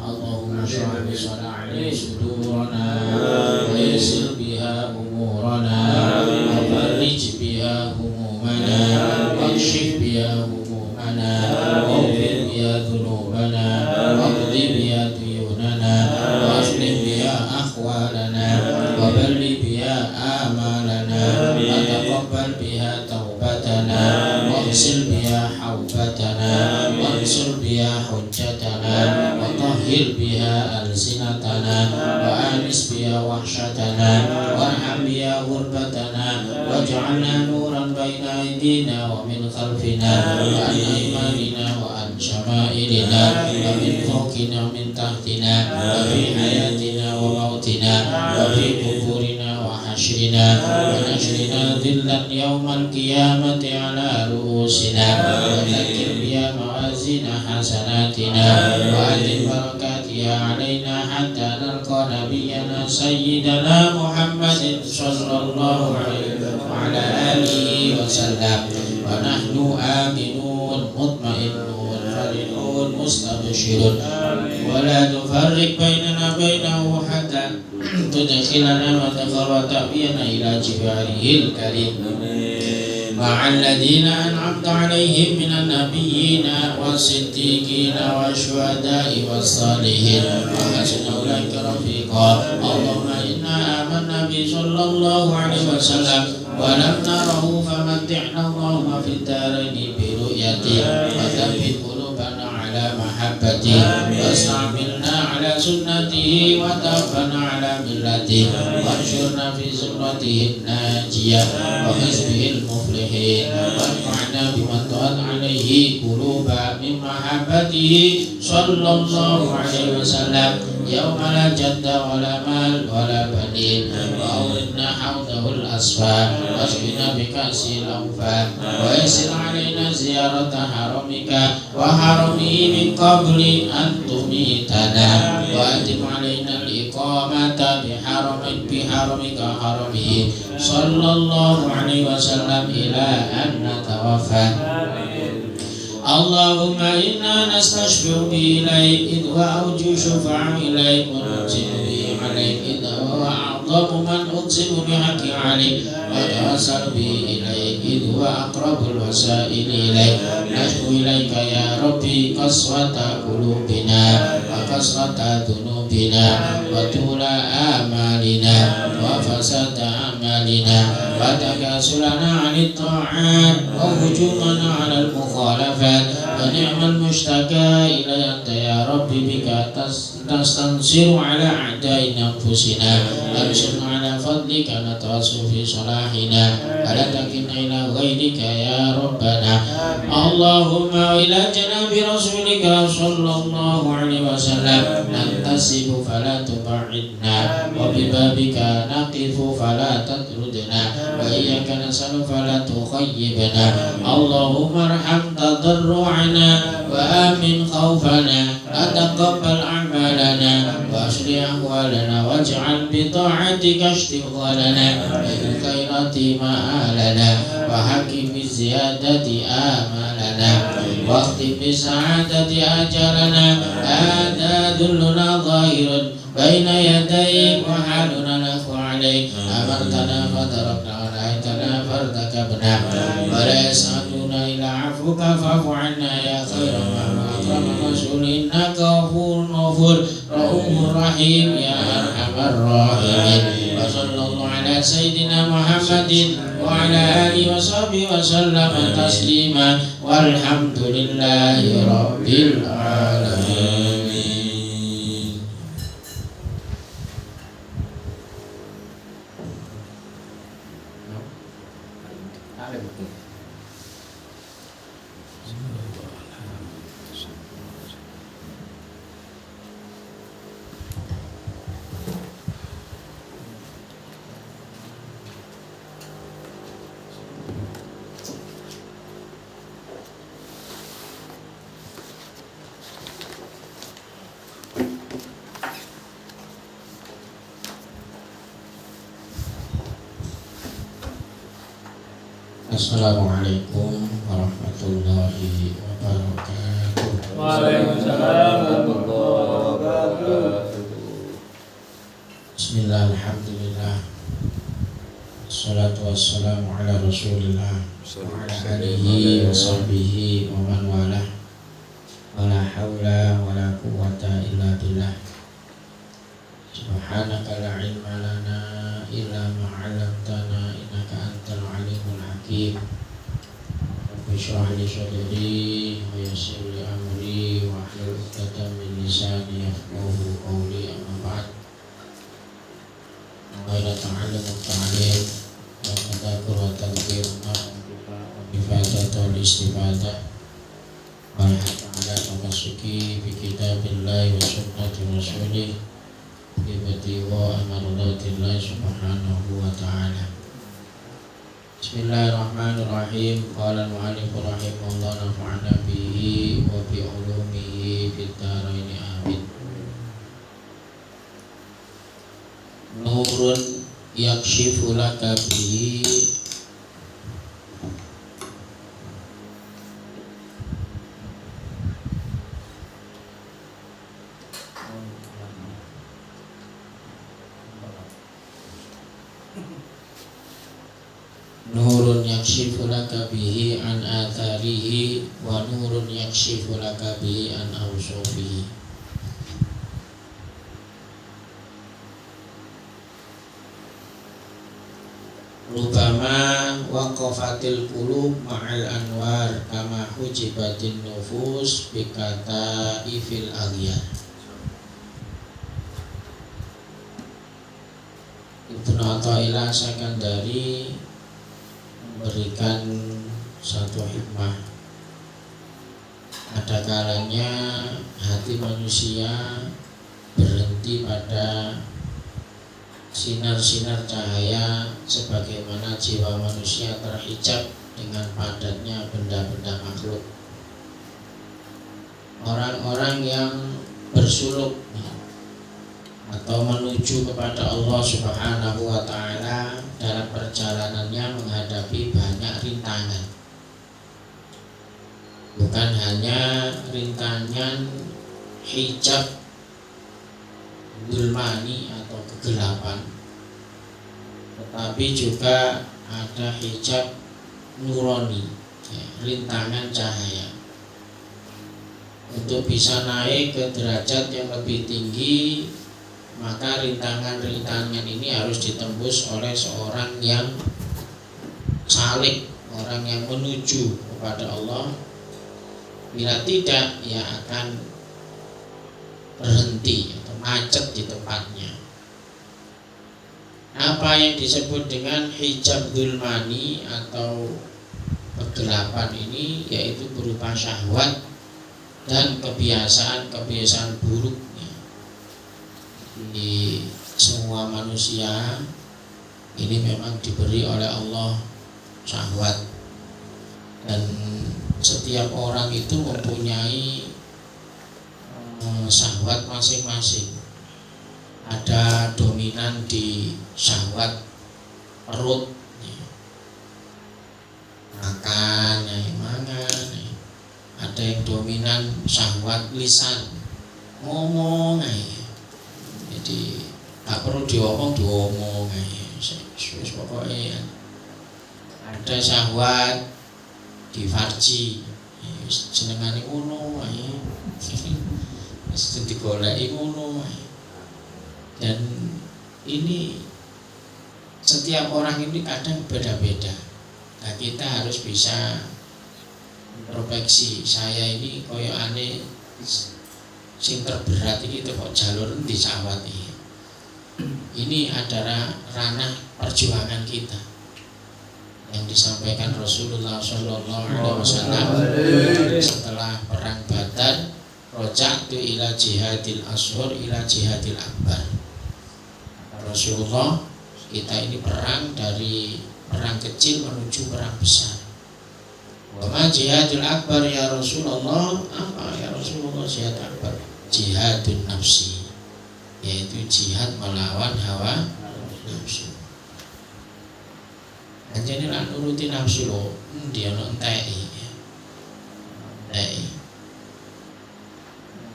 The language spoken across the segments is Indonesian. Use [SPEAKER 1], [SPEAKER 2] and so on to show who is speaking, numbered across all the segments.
[SPEAKER 1] اللهم اشرح بصلاحه صدورنا ويسر بها أمورنا وفرج بها همومنا واكشف بها همومنا واغفر بها ذنوبنا واقض بها ديوننا واصلح بها أحوالنا وبلغ بها آمالنا وتقبل بها توبتنا واغسل بها حوبتنا وانصر بها حجتنا وطهر بها ألسنتنا وآنس بها وحشتنا وارحم بها غربتنا واجعلنا نورا بين أيدينا ومن خلفنا وعن أيماننا وعن شمائلنا ومن فوقنا ومن تحتنا وفي حياتنا وموتنا وفي قبورنا وحشرنا ونشرنا ذلا يوم القيامة على رؤوسنا وذكر بها موازين حسناتنا وأدم بركاتها علينا حتى نلقى نبينا سيدنا محمد صلى الله عليه وعلى آله وسلم ونحن آمنون مطمئنون فرحون مستبشرون ولا تفرق بيننا بينه حتى تدخلنا مدخل وتأوينا إلى جباله الكريم مع الذين أنعمت عليهم من النبيين والصديقين والشهداء والصالحين وحسن أولئك رفيقا اللهم إنا آمنا به صلى الله عليه وسلم ولم نره فمتعنا اللهم في الدارين برؤيته وثبت قلوبنا على محبته واستعملنا على سنته وتوفنا على ملته وانشرنا في سنته الناجية وحزبه المفلحين وانفعنا بما طال عليه قلوبا من محبته صلى الله عليه وسلم يوم لا جد ولا مال ولا بنين وأوردنا حوضه الأصفى واسقنا بكأس الأوفى ويسر علينا زيارة حرمك وحرمه من قبل أن تميتنا وأتم علينا الإقامة بحرمك حرمه صلى الله عليه وسلم إلى أن نتوفى اللهم إنا نستشفع به إليك إذ وأرجو شفاعة إليك ونقسم به عليك إذ هو أعظم من أقسم بحق عليك وتوسل به إليك إذ هو أقرب الوسائل إليك نشكو إليك يا ربي قسوة قلوبنا وكسرة ذنوبنا وطول آمالنا وفساد أعمالنا وتكاسلنا عن الطاعات وهجومنا على المخالفات ونعم المشتكى إلى أنت يا رب بك نستنصر على أعداء أنفسنا أبشرنا على فضلك نتواصل في صلاحنا ولا تكلنا إلى غيرك يا ربنا اللهم إلى جناب رسولك صلى الله عليه وسلم ننتسب فلا تبعدنا وببابك نقف فلا تطردنا وإياك نسأل فلا تخيبنا اللهم ارحم تضرعنا وآمن خوفنا وتقبل أعمالنا وأصلح أحوالنا واجعل بطاعتك اشتغالنا بالخيرات مآلنا وحكم بالزيادة آمالنا واختم بالسعادة أجلنا هذا ذلنا ظاهر بين يديك وحالنا الأخو عليك أمرتنا فتركنا ونهيتنا فارتكبنا ولا يسعدون إلى عفوك فاعف عنا يا خير من أكرم رسول إنك غفور رؤوف رحيم يا أرحم الراحمين وصلى الله على سيدنا محمد وعلى آله وصحبه وسلم تسليما والحمد لله رب العالمين. Assalamualaikum warahmatullahi wabarakatuh.
[SPEAKER 2] Waalaikumsalam warahmatullahi wabarakatuh.
[SPEAKER 1] Bismillah, alhamdulillah, assalatu wassalamu ala rasulillah wa ala alihi wa sahbihi wa man walah. Wala hawla wala quwwata illa billah. Subhanaka la ilma lana illa ma 'allamtana innaka antal alimul hakim. Rabbi shrah li sadri wa yassir li amri wa hlul 'uqdatam min lisani yafqahu qawli, amma ba'd. Ghayra ta'allum wa ta'lim wa tadabur wa tadbir wa ifadah wal istifadah wa ala tamasuki bi kitabillahi wa sunnati rasulih bi batiwa amrulatillahi subhanahu wa ta'ala. Bismillahirrahmanirrahim. Qala al-mu'allif rahimahullah, nafa'ana bihi wa bi ulumihi fid dharain amin. Nurun yakshifu laka bihi nurun yakshifu laka bihi an atharihi wa nurun yakshifu laka bihi an awsufihi. Rubama waqafatil qulub ma'al anwar kama hujibatin nufus bikata ifil aghyar. Ibnu Athaillah Sakandari memberikan satu hikmah. Ada kalanya hati manusia berhenti pada sinar-sinar cahaya sebagaimana jiwa manusia terhijab dengan padatnya benda-benda makhluk. Orang-orang yang bersuluk atau menuju kepada Allah Subhanahu wa ta'ala dalam perjalanannya menghadapi banyak rintangan. Bukan hanya rintangan hijab zulmani atau kegelapan, tetapi juga ada hijab nurani, rintangan cahaya. Untuk bisa naik ke derajat yang lebih tinggi, maka rintangan-rintangan ini harus ditembus oleh seorang yang salik, orang yang menuju kepada Allah. Bila tidak, ia akan berhenti atau macet di tempatnya. Apa yang disebut dengan hijab zulmani atau kegelapan ini, yaitu berupa syahwat dan kebiasaan-kebiasaan buruk. Di semua manusia ini memang diberi oleh Allah syahwat, dan setiap orang itu mempunyai syahwat masing-masing. Ada dominan di syahwat perut, makan, mangan. Ada yang dominan syahwat lisan, ngomong. Jadi tak perlu diomong pokoknya. Ada syahwat di farji, senengane ngono ae. Mesti digoleki ngono ae. Dan ini setiap orang ini kadang beda-beda. Nah, kita harus bisa introspeksi. Saya ini koyo aneh sing terberat ini kok jalur di syahwat ini. Ini adalah ranah perjuangan kita yang disampaikan Rasulullah SAW setelah perang Badar. Roja'tu ila jihadil ashur ila jihadil akbar. Rasulullah, kita ini perang dari perang kecil menuju perang besar. Wa ma jihadul akbar ya Rasulullah? Apa ya Rasulullah jihad akbar? Jihadun nafsi, yaitu jihad melawan hawa nafsu. Anjene lan nuruti nafsu lho, dia enteki.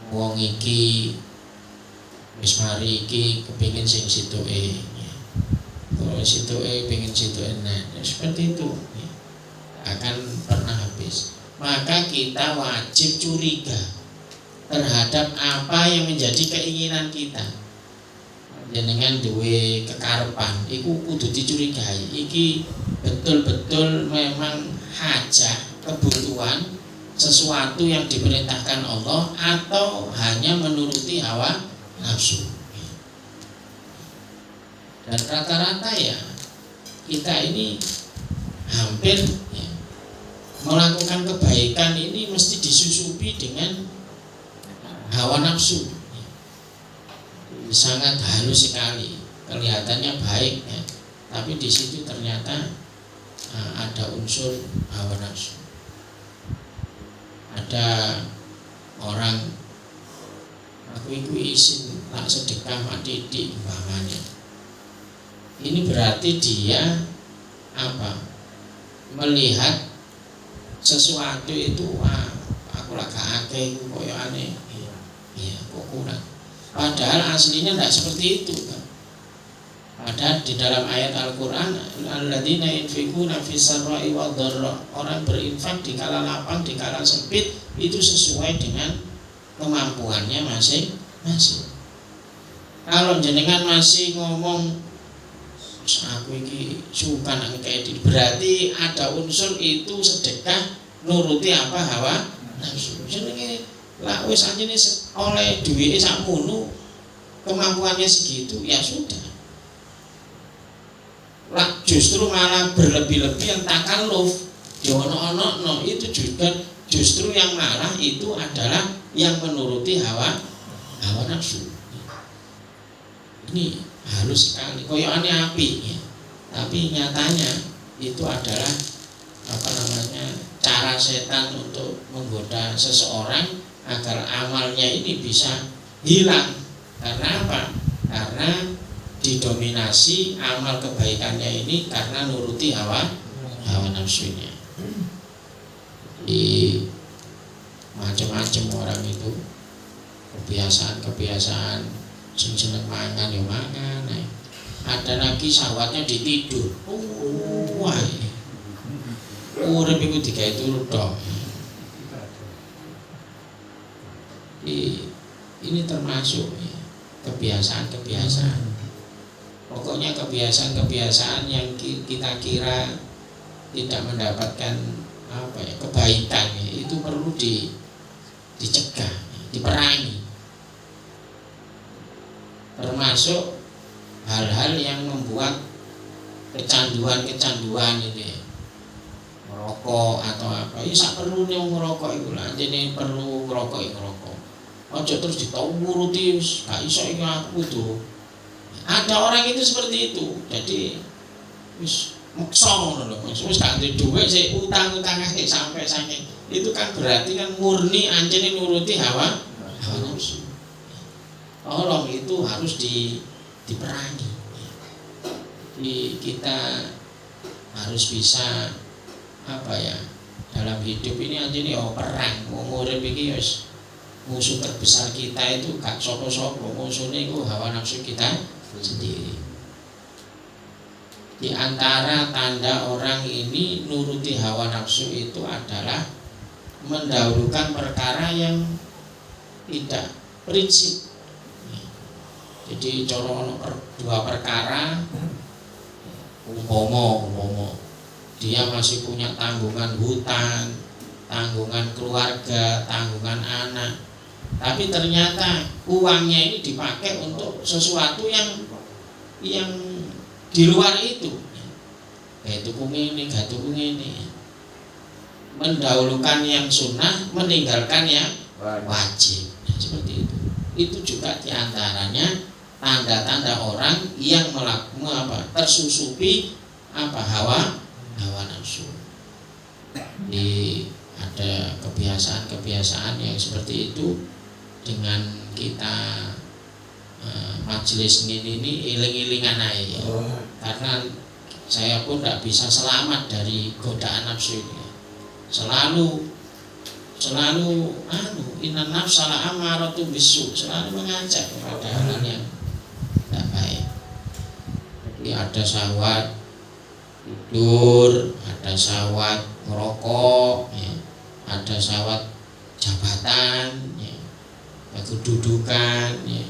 [SPEAKER 1] Wong iki wis mari iki kepengin sing situke. Kalau situke pengen situke seperti itu akan pernah habis. Maka kita wajib curiga terhadap apa yang menjadi keinginan kita. Jenengan duwe kekarepan iku kudu dicurigai. Iki betul-betul memang hajat, kebutuhan, sesuatu yang diperintahkan Allah atau hanya menuruti hawa nafsu. Dan rata-rata ya kita ini hampir ya, melakukan kebaikan ini mesti disusupi dengan hawa nafsu. Sangat halus sekali, kelihatannya baik ya, tapi di situ ternyata ada unsur hawa nafsu. Ada orang aku izin tak sedekah mak didik umpamanya. Ini berarti dia apa? Melihat sesuatu itu aku lagi akeh iku koyo aneh. Iya, kok kurang. Padahal aslinya tidak seperti itu kan. Padahal di dalam ayat Al-Qur'an alladzina yunfiquna fis sarra'i wad dharra, orang berinfak di kala lapang, di kala sempit itu sesuai dengan kemampuannya masing-masing. Kalau jenengan masih ngomong aku ini suka nang kayak ini, berarti ada unsur itu sedekah nuruti apa hawa nafsu. Jenenge lah wis anjene oleh duwike sakmono kemampuannya segitu ya sudah. Lah justru malah berlebih-lebih yang takalluf diono-ono itu juga justru yang malah itu adalah yang menuruti hawa nafsu. Ini halus sekali, koyokannya api ya. Tapi nyatanya itu adalah cara setan untuk menggoda seseorang agar amalnya ini bisa hilang. Karena apa? Karena didominasi amal kebaikannya ini karena nuruti hawa nafsunya. Di macam-macam orang itu kebiasaan sing seneng mangan ya mangan. Ada lagi syahwatnya ditidur. Wah. Urip iku digawe turu tok. Ini termasuk ya, kebiasaan-kebiasaan. Pokoknya kebiasaan-kebiasaan yang kita kira tidak mendapatkan kebaikan ya, itu perlu dicegah, diperangi. Termasuk hal-hal yang membuat kecanduan ini, merokok atau apa, ya sak perlu nih ngerokok itu lah, jadi perlu ngerokok. Ojo terus ditawuruti, gak iso iki aku tuh. Ada orang itu seperti itu, jadi wis maksa ngono lho, wis gak duwe dhuwit sik utang-utang sampai saking itu kan berarti kan murni anjene nuruti hawa nafsu. Tolong itu harus diperangi. Kita harus bisa dalam hidup ini aja nih perang. Urip iki wis musuh terbesar kita itu gak sapa-sapa, musuhnya itu hawa nafsu kita sendiri. Di antara tanda orang ini nuruti hawa nafsu itu adalah mendahulukan perkara yang tidak prinsip. Jadi coro dua perkara, umpama dia masih punya tanggungan hutang, tanggungan keluarga, tanggungan anak, tapi ternyata uangnya ini dipakai untuk sesuatu yang di luar itu, kayak tuku ini, mendahulukan yang sunnah, meninggalkan yang wajib, seperti itu. Itu juga diantaranya tanda-tanda orang yang tersusupi hawa nafsu. Ada kebiasaan yang seperti itu. Dengan kita majelis ini iling-ilingan aja, karena saya pun tidak bisa selamat dari godaan nafsu ini. Selalu selalu inna nafsa la'ammaratu bisu, selalu mengajak kepada hal yang tidak baik. Jadi ada syahwat tidur, ada syahwat merokok, ya, ada syahwat jabatan, ya, kedudukan, ya.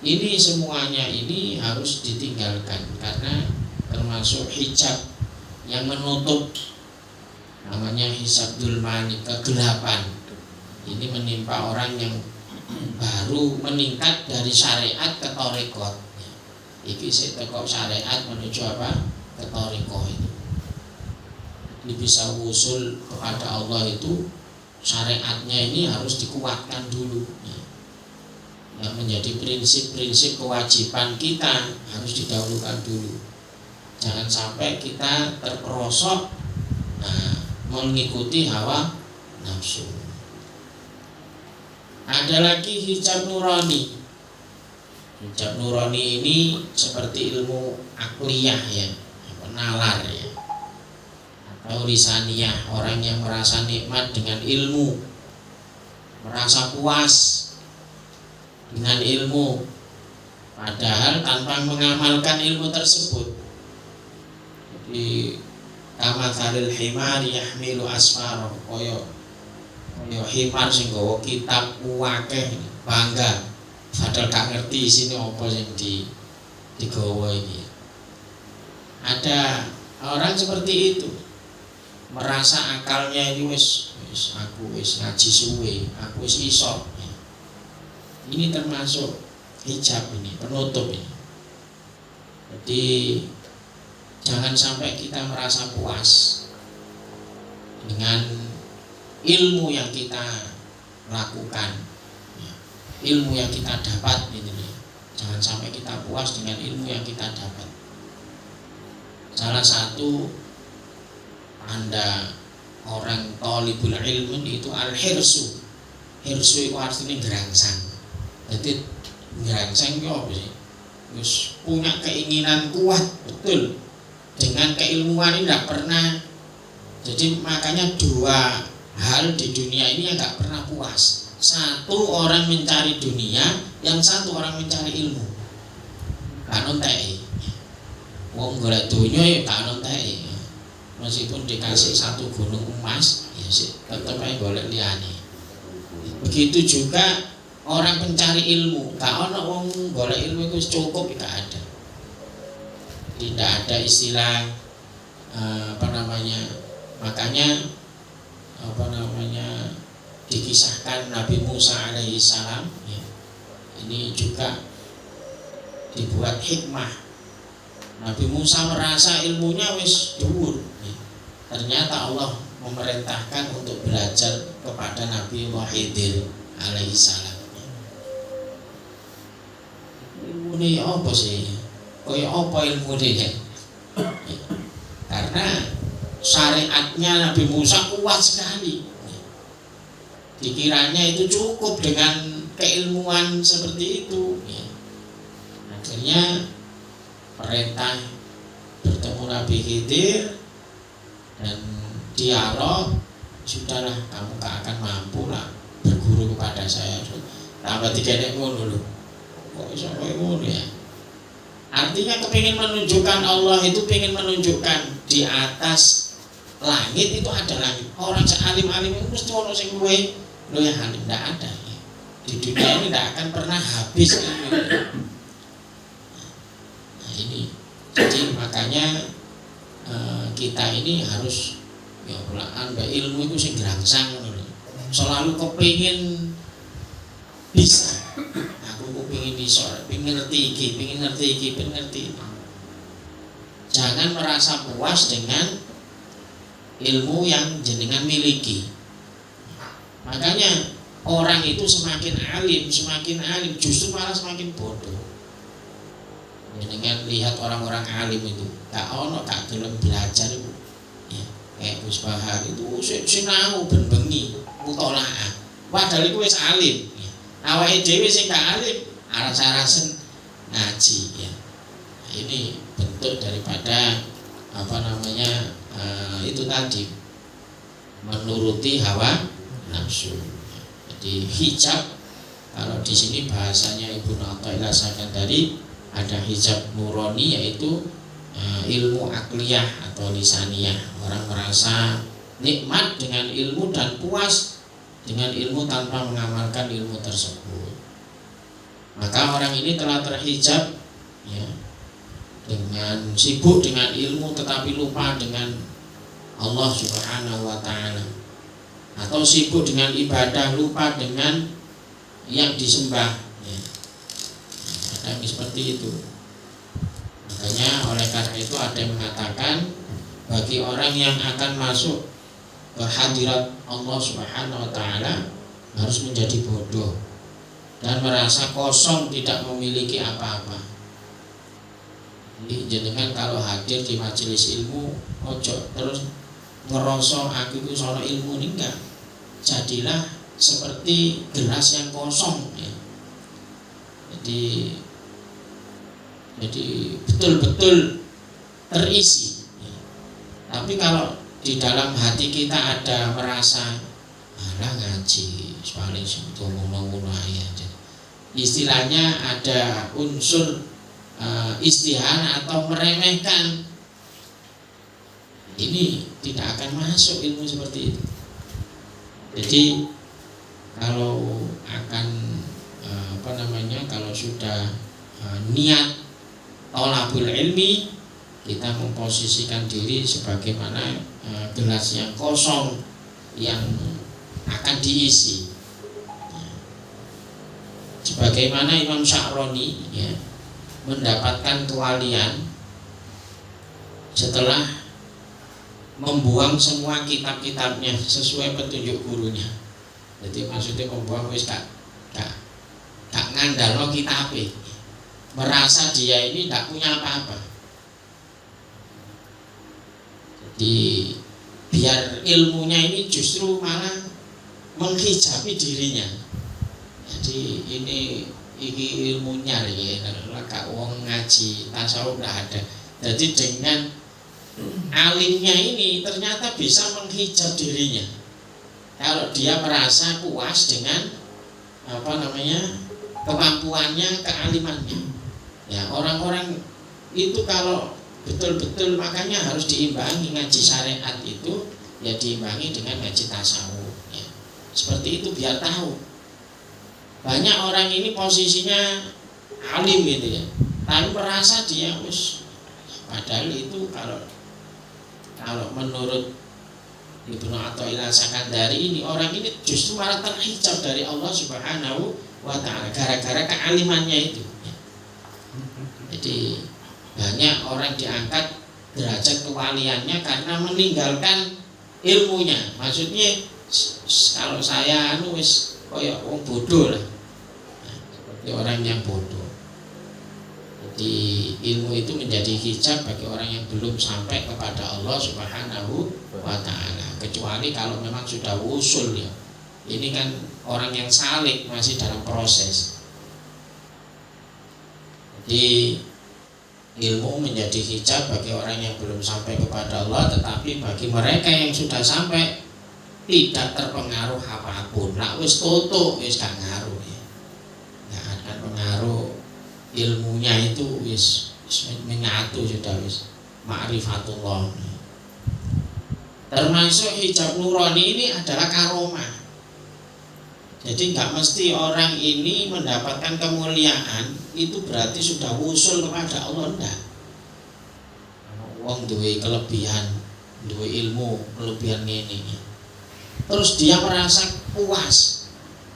[SPEAKER 1] Ini semuanya ini harus ditinggalkan karena termasuk hijab yang menutup, namanya hijab dzulmani, kegelapan. Ini menimpa orang yang baru meningkat dari syariat ke thariqat. Iki sik teko syariat menuju apa? Ke thariqah itu. Jadi bisa usul kepada Allah itu syariatnya ini harus dikuatkan dulu. Yang menjadi prinsip-prinsip kewajiban kita harus didahulukan dulu. Jangan sampai kita terperosok mengikuti hawa nafsu. Ada lagi hijab nurani. Hijab nurani ini seperti ilmu akliyah, ya, nalar, ya, atau lisaniyah, orang yang merasa nikmat dengan ilmu, merasa puas dengan ilmu, padahal tanpa mengamalkan ilmu tersebut. Jadi kama thalil himar yahmilu asfaro, koyo himar sing nggawa kitab akeh bangga padahal gak ngerti isine apa sing digawa iki. Ada orang seperti itu, merasa akalnya ini aku wis ngaji suwe, aku wis iso. Ini termasuk hijab ini, penutup ini. Jadi jangan sampai kita merasa puas dengan ilmu yang kita lakukan, ilmu yang kita dapat ini. Jangan sampai kita puas dengan ilmu yang kita dapat. Salah satu tanda orang thalibul ilmi itu al-hirsu. Hirsu itu artinya gerangsang. Jadi gerangsang itu apa sih? Terus punya keinginan kuat betul dengan keilmuan ini tidak pernah. Jadi makanya dua hal di dunia ini yang tidak pernah puas. Satu orang mencari dunia, yang satu orang mencari ilmu. Gak nontai. Wong golek dunia ya gak nontai. Meskipun dikasih satu gunung emas, ya sih tetap aja golek liyane. Begitu juga orang pencari ilmu, gak ono wong golek ilmu itu cukup, gak ada. Tidak ada istilah makanya dikisahkan Nabi Musa alaihi salam, ya, ini juga dibuat hikmah. Nabi Musa merasa ilmunya wis dhuwur, ya. Ternyata Allah memerintahkan untuk belajar kepada Nabi Khidir alaihi salam. Ilmu ini apa sih? Kaya apa ilmu ini? Karena syariatnya Nabi Musa kuat sekali. Dikiranya itu cukup dengan keilmuan seperti itu. Akhirnya perintah bertemu Nabi Khidir dan dialog, sudahlah kamu gak akan mampu lah berguru kepada saya. Tambah dikenek ngono lho. Kok iso koyo ngono ya? Artinya kepingin menunjukkan Allah itu ingin menunjukkan di atas langit itu ada langit. Orang sealim-alim itu mesti ono sing luwih alim, tidak ada. Di dunia ini tidak akan pernah habis ilmu. Nah ini, jadi makanya kita ini harus ya ilmu itu sing gerangsang, selalu kepingin bisa. Aku pengen iso, pengen ngerti iki. Jangan merasa puas dengan ilmu yang jenengan miliki. Makanya orang itu semakin alim justru malah semakin bodoh. Jenengan lihat orang-orang alim itu, gak gelem belajar itu. Ya, kayak Gus Bahar itu sinau ben bengi mutolaah. Padahal iku wis alim. Awake dhewe sing gak alim aras-arasen ngaji, ya. Nah, ini bentuk daripada itu tadi, menuruti hawa nafsu. Jadi hijab, kalau di sini bahasanya Ibnu Athaillah Sakandari, ada hijab nurani, yaitu ilmu akliyah atau lisaniyah. Orang merasa nikmat dengan ilmu dan puas dengan ilmu tanpa mengamalkan ilmu tersebut. Maka orang ini telah terhijab, ya, dengan sibuk dengan ilmu tetapi lupa dengan Allah Subhanahu wa ta'ala, atau sibuk dengan ibadah lupa dengan yang disembah, ya. Ada yang seperti itu. Makanya oleh karena itu ada yang mengatakan, bagi orang yang akan masuk ke hadirat Allah Subhanahu wa ta'ala harus menjadi bodoh dan merasa kosong, tidak memiliki apa-apa. Jadi jenengan kalau hadir di majelis ilmu, ojo terus ngerosok aku itu soal ilmu ini, enggak. Jadilah seperti gelas yang kosong, ya. Jadi betul-betul terisi, ya. Tapi kalau di dalam hati kita ada merasa alah ngaji paling ngomong-ngomong aja, istilahnya ada unsur istihan atau meremehkan, ini tidak akan masuk ilmu seperti itu. Jadi kalau akan kalau sudah niat thalabul ilmi, kita memposisikan diri sebagaimana gelas yang kosong yang akan diisi, ya. Sebagaimana Imam Sya'rani, ya, mendapatkan kewalian setelah membuang semua kitab-kitabnya sesuai petunjuk gurunya. Jadi maksudnya membuang wis gak ngandalno kitabe, merasa dia ini tidak punya apa-apa. Jadi biar ilmunya ini justru malah menghijabi dirinya. Jadi ini ilmunya ya, kak wong ngaji tasawuf tidak ada. Jadi dengan alimnya ini ternyata bisa menghijab dirinya. Kalau dia merasa puas dengan kemampuannya, kealimannya. Ya, orang-orang itu kalau betul-betul, makanya harus diimbangi ngaji syariat itu, ya diimbangi dengan ngaji tasawuf, ya. Seperti itu biar tahu. Banyak orang ini posisinya alim gitu ya, tapi merasa dia padahal itu kalau menurut Ibnu Athaillah Sakandari ini, orang ini justru malah terhijab dari Allah Subhanahu wa ta'ala gara-gara kealimannya itu, ya. Jadi banyak orang diangkat derajat kewaliannya karena meninggalkan ilmunya. Maksudnya kalau saya koyok wong bodoh lah, nah, seperti orang yang bodoh. Jadi ilmu itu menjadi hijab bagi orang yang belum sampai kepada Allah Subhanahu wa ta'ala, kecuali kalau memang sudah wusul, ya. Ini kan orang yang salik, masih dalam proses. Jadi ilmu menjadi hijab bagi orang yang belum sampai kepada Allah, tetapi bagi mereka yang sudah sampai tidak terpengaruh apapun. Nak wis tutuk wis gak ngaruh, ya. Gak akan pengaruh, ilmunya itu wis menyatu sudah, wis ma'rifatullah. Termasuk hijab nurani ini adalah karomah. Jadi nggak mesti orang ini mendapatkan kemuliaan itu berarti sudah wusul kepada Allah, enggak. Wong duwe kelebihan, duwe ilmu kelebihan ini, terus dia merasa puas,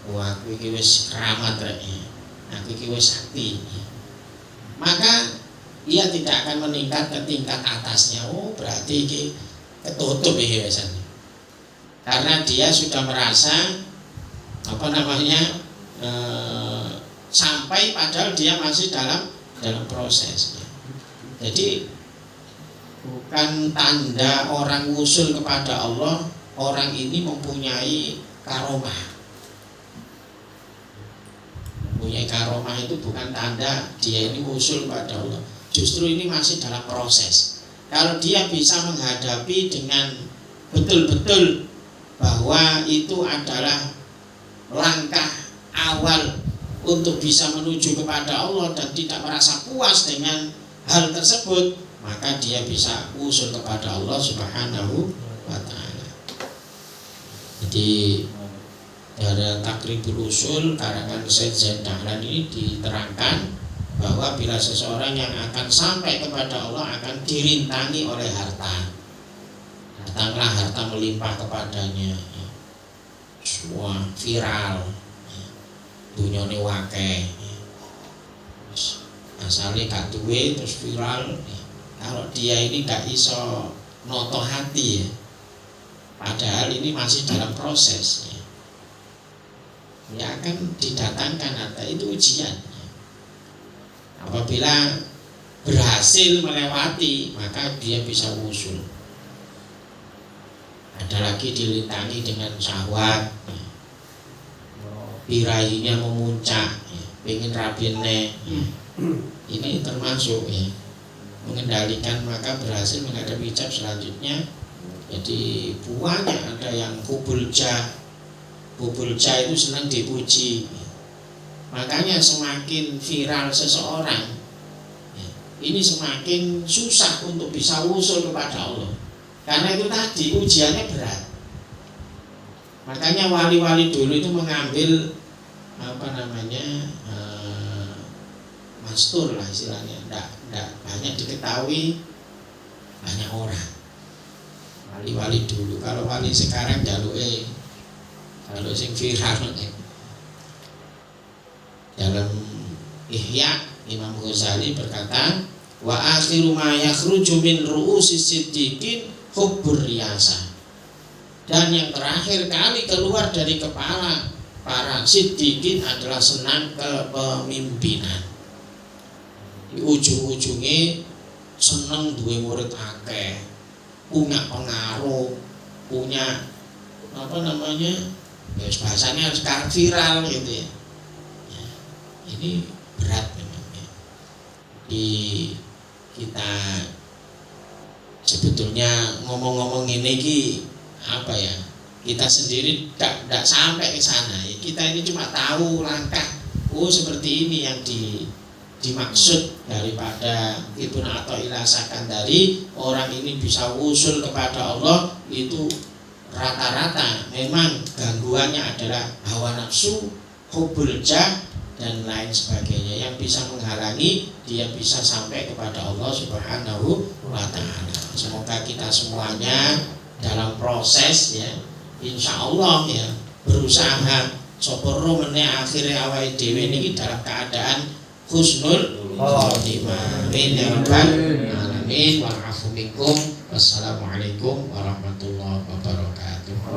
[SPEAKER 1] wah aku iki wis keramat rek, aku iki wis sakti, maka ia tidak akan meningkat ke tingkat atasnya. Oh berarti iki ketutup ya biasanya, karena dia sudah merasa sampai, padahal dia masih dalam proses. Jadi bukan tanda orang wusul kepada Allah orang ini mempunyai karomah. Mempunyai karomah itu bukan tanda dia ini wusul kepada Allah. Justru ini masih dalam proses. Kalau dia bisa menghadapi dengan betul-betul bahwa itu adalah langkah awal untuk bisa menuju kepada Allah dan tidak merasa puas dengan hal tersebut, maka dia bisa usul kepada Allah Subhanahu wa ta'ala. Jadi dari Takribul Usul karangan Syekh Zaid Dahlan ini diterangkan bahwa bila seseorang yang akan sampai kepada Allah akan dirintangi oleh harta. Datanglah harta melimpah kepadanya, semua viral, dunyane wakeh, asale gak duwe terus viral. Kalau dia ini gak iso noto hati ya, padahal ini masih dalam proses ya akan didatangkan harta, itu ujian. Apabila berhasil melewati, maka dia bisa usul. Ada lagi dilintangi dengan syahwat, birahinya memuncak, pengen rabine, ini termasuk ya mengendalikan, maka berhasil menghadapi hijab selanjutnya. Jadi buahnya ada yang kubulja itu senang dipuji. Makanya semakin viral seseorang, ini semakin susah untuk bisa usul kepada Allah. Karena itu tadi ujiannya berat. Makanya wali-wali dulu itu mengambil mastur lah istilahnya, tidak banyak diketahui banyak orang. Wali-wali dulu, kalau wali sekarang jaluke kalau sing viral dalam Ihya, Imam Ghazali berkata, wa akhiru ma yakhruju min ru'usis siddiqin hubbur riyasah. Dan yang terakhir kali keluar dari kepala para siddiqin adalah senang kepemimpinan. Di ujung-ujungnya senang duwe murid akeh, punya pengaruh, punya bahasanya sekarang viral gitu ya. Ini berat memang ya. Kita sebetulnya ngomong-ngomong ini kita sendiri tidak sampai ke sana ya. Kita ini cuma tahu langkah, seperti ini yang dimaksud daripada Ibnu Athaillah Sakandari. Orang ini bisa usul kepada Allah itu rata-rata memang gangguannya adalah hawa nafsu, hubul jah dan lain sebagainya yang bisa menghalangi dia bisa sampai kepada Allah Subhanahu wa ta'ala. Semoga kita semuanya dalam proses ya, insya Allah ya, berusaha soporo meneh akhirnya awal dewe ini dalam keadaan husnul khotimah. Amin ya rabbal alamin. Wa'afu minkum. Wassalamualaikum warahmatullahi wabarakatuh.